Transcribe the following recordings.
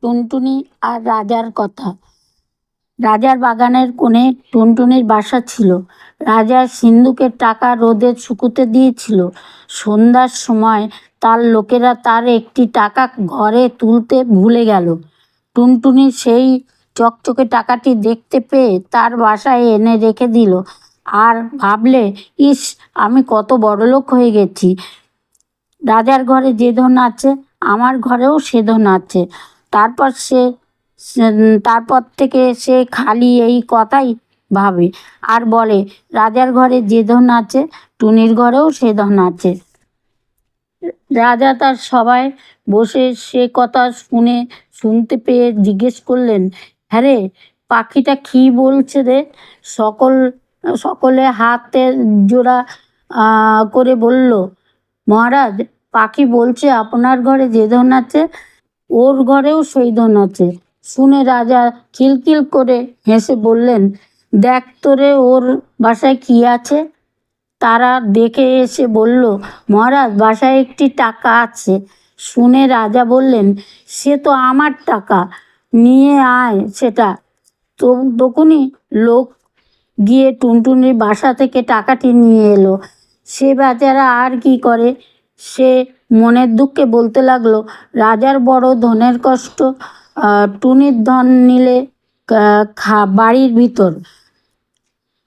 টুনটুনি আর রাজার কথা। রাজার বাগানের কোণে টুনটুনির বাসা ছিল। রাজা সিন্দুকের টাকা রোদে শুকুতে দিয়েছিল। সন্ধ্যার সময় তার লোকেরা তার একটি টাকা ঘরে তুলতে ভুলে গেল। টুনটুনি সেই চকচকে টাকাটি দেখতে পেয়ে তার বাসায় এনে রেখে দিল আর ভাবলে, ইস, আমি কত বড়লোক হয়ে গেছি। রাজার ঘরে যে ধন আছে আমার ঘরেও সে ধন আছে। তারপর থেকে সে খালি এই কথাই ভাবে আর বলে, রাজার ঘরে যে ধন আছে টুনির ঘরেও সে ধন আছে। রাজা তার সবাই বসে সে কথা শুনতে পেয়ে জিজ্ঞেস করলেন, হ্যাঁ রে, পাখিটা কি বলছে রে? সকলে হাতের জোড়া করে বলল, মহারাজ, পাখি বলছে আপনার ঘরে যে ধন আছে ওর ঘরেও সেই ধন আছে। শুনে রাজা খিলখিল করে হেসে বললেন, দেখ তোরে ওর বাসায় কি আছে। তারা দেখে এসে বলল, মহারাজ, বাসায় একটি টাকা আছে। শুনে রাজা বললেন, সে তো আমার টাকা, নিয়ে আয় সেটা। তখনই লোক গিয়ে টুনটুনির বাসা থেকে টাকাটি নিয়ে এলো। সে বেচারা আর কি করে, সে মনের দুঃখে বলতে লাগলো, রাজার বড় ধনের কষ্ট, টুনির ধন নিলে বাড়ির ভিতর।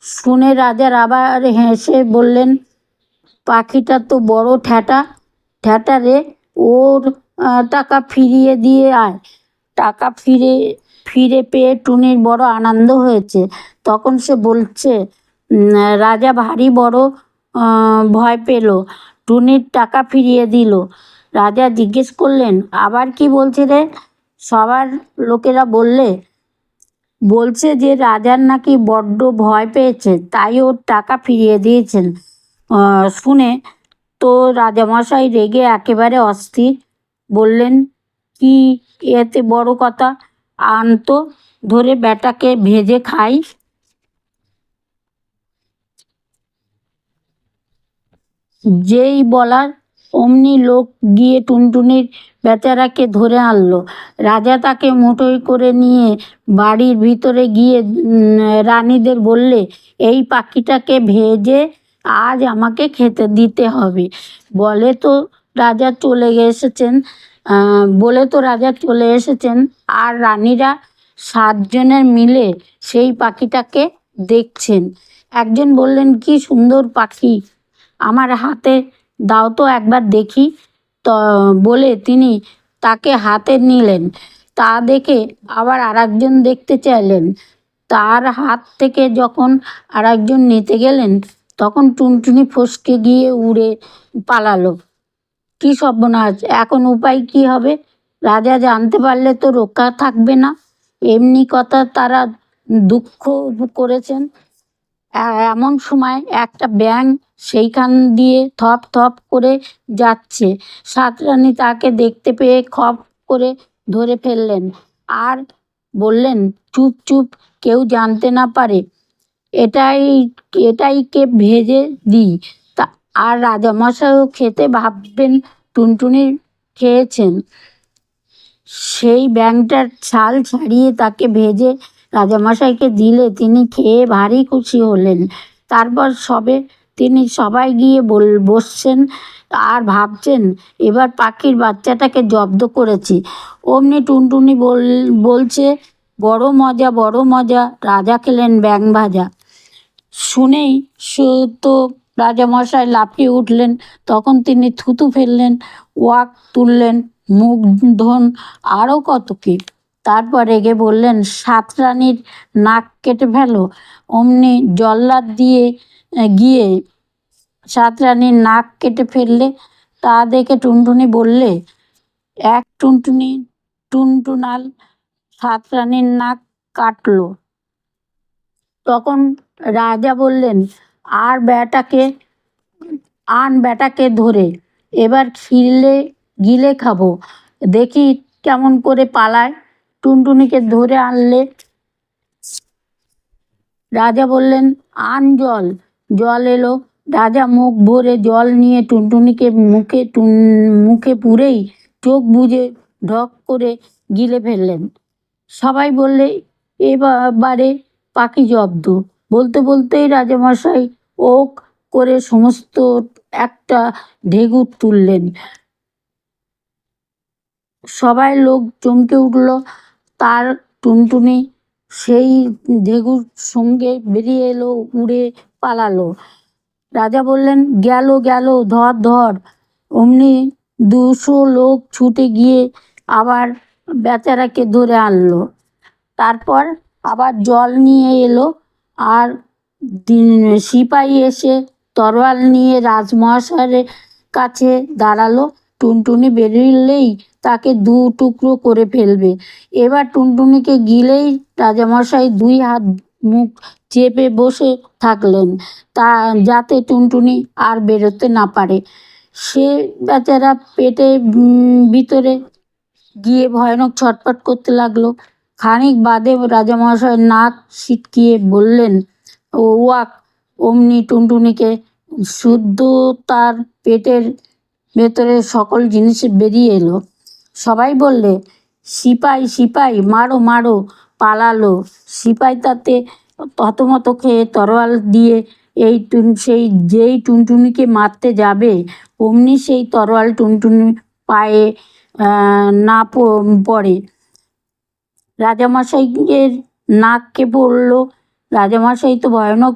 শুনে রাজার আবার হেসে বললেন, পাখিটা তো বড় ঠ্যাটা রে, ওর টাকা ফিরিয়ে দিয়ে আয়। টাকা ফিরে পেয়ে টুনির বড় আনন্দ হয়েছে। তখন সে বলছে, রাজা ভারী বড় ভয় পেল, টুনির টাকা ফিরিয়ে দিল। রাজা জিজ্ঞেস করলেন, আবার কি বলছে রে? সবার লোকেরা বলছে যে রাজার নাকি বড্ড ভয় পেয়েছে, তাই ওর টাকা ফিরিয়ে দিয়েছেন। শুনে তো রাজামশাই রেগে একেবারে অস্থির। বললেন, কি এতে বড় কথা, আনতো, ধরে বেটাকে ভেজে খাই। যেই বলার অমনি লোক গিয়ে টুনটুনির বেচারাকে ধরে আনলো। রাজা তাকে মুঠোয় করে নিয়ে বাড়ির ভিতরে গিয়ে রানীদের বললে, এই পাখিটাকে ভেজে আজ আমাকে খেতে দিতে হবে। বলে তো রাজা চলে এসেছেন আর রানীরা 7 জনের মিলে সেই পাখিটাকে দেখছেন। একজন বললেন, কি সুন্দর পাখি, আমার হাতে দাও তো একবার দেখি। তো বলে তিনি তাকে হাতে নিলেন। তা দেখে আবার আরেকজন দেখতে চাইলেন। তার হাত থেকে যখন আরেকজন নিতে গেলেন তখন টুনটুনি ফসকে গিয়ে উড়ে পালালো। কি সর্বনাশ, এখন উপায় কি হবে? রাজা জানতে পারলে তো রক্ষা থাকবে না। এমনি কথা তারা দুঃখ করেছেন। এমন সময় একটা ব্যাঙ সেইখান দিয়ে থপ থপ করে যাচ্ছে। সাতরানী তাকে দেখতে পেয়ে খপ করে ধরে ফেললেন আর বললেন, চুপ চুপ, কেউ জানতে না পারে এটাই কে ভেজে দিই। আর রাজামশাইও খেতে ভাববেন টুনটুনি খেয়েছেন। সেই ব্যাঙটার ছাল ছাড়িয়ে তাকে ভেজে রাজামশাইকে দিলে তিনি খেয়ে ভারী খুশি হলেন। তারপর তিনি সবাই গিয়ে বসছেন আর ভাবছেন, এবার পাখির বাচ্চাটাকে জব্দ করেছি। অমনি টুনটুনি বলছে, বড় মজা, বড় মজা, রাজা খেলেন ব্যাঙ ভাজা। শুনেই তো রাজামশাই লাফিয়ে উঠলেন। তখন তিনি থুতু ফেললেন, ওয়াক তুললেন, মুখ ধন, আরও কত কি। তারপর রেগে বললেন, সাতরানীর নাক কেটে ফেলো। অমনি জল্লাদ গিয়ে সাতরানীর নাক কেটে ফেললে। তা দেখে টুনটুনি বললে, এক টুনটুনাল সাতরানীর নাক কাটলো। তখন রাজা বললেন, আন বেটাকে ধরে, এবার গিলে খাবো, দেখি কেমন করে পালায়। টুনটুনিকে ধরে আনলে। রাজা বললেন, আন জল এলো। রাজা মুখ ভরে জল নিয়ে টুনটুনিকে মুখে পুরেই চোখ বুজে ঢক করে গিলে ফেললেন। সবাই বললে এবারে পাখি জব্দ। বলতে বলতেই রাজামশাই ওক করে সমস্ত একটা ঢেকুর তুললেন। সবাই লোক চমকে উঠল। তার টুনটুনি সেই ঢেকুর সঙ্গে বেরিয়ে এলো, উড়ে পালালো। রাজা বললেন, গেল গেল, ধর ধর। অমনি 200 লোক ছুটে গিয়ে আবার বেচারাকে ধরে আনলো। তারপর আবার জল নিয়ে এলো, আর সিপাহী এসে তরোয়াল নিয়ে রাজমহাশয়ের কাছে দাঁড়ালো। টুনটুনি বেরোলেই তাকে 2 টুকরো করে ফেলবে। এবার টুনটুনিকে গিলেই রাজামশাই 2 হাত মুখ চেপে বসে থাকলেন, তা যাতে টুনটুনি আর বেরোতে না পারে। সে বেচারা পেটে ভিতরে গিয়ে ভয়ানক ছটফট করতে লাগলো। খানিক বাদে রাজামশাই নাক সিটকিয়ে বললেন, ও ওয়াক। অমনি টুনটুনিকে শুদ্ধ তার পেটের ভেতরে সকল জিনিস বেরিয়ে এলো। সবাই বললে, সিপাই সিপাই, মারো মারো। পালালো। সিপাই তাতে থতমত খেয়ে তরোয়াল দিয়ে সেই যেই টুনটুনিকে মারতে যাবে, অমনি সেই তরোয়াল টুনটুনি পায়ে না পড়ে। রাজামশাইয়ের নাক কেঁপে উঠল। রাজামশাই তো ভয়ানক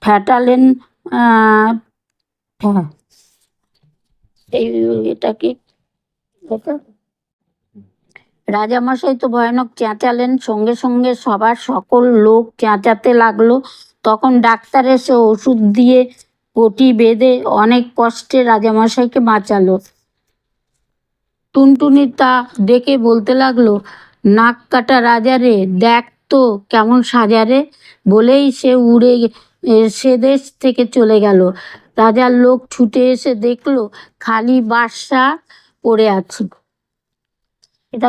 ঠেটালেন। এটাকে রাজামশাই তো ভয়ানক চেঁচালেন। সঙ্গে সঙ্গে সকল লোক চেঁচাতে লাগলো। তখন ডাক্তার এসে ওষুধ দিয়ে পটি বেঁধে অনেক কষ্টে রাজামশাইকে বাঁচালো। টুনটুনি তা দেখে বলতে লাগলো, নাক কাটা রাজা রে, দেখ তো কেমন সাজারে। বলেই সে উড়ে সে দেশ থেকে চলে গেল। রাজার লোক ছুটে এসে দেখলো খালি বাদশা পড়ে আছে। এটা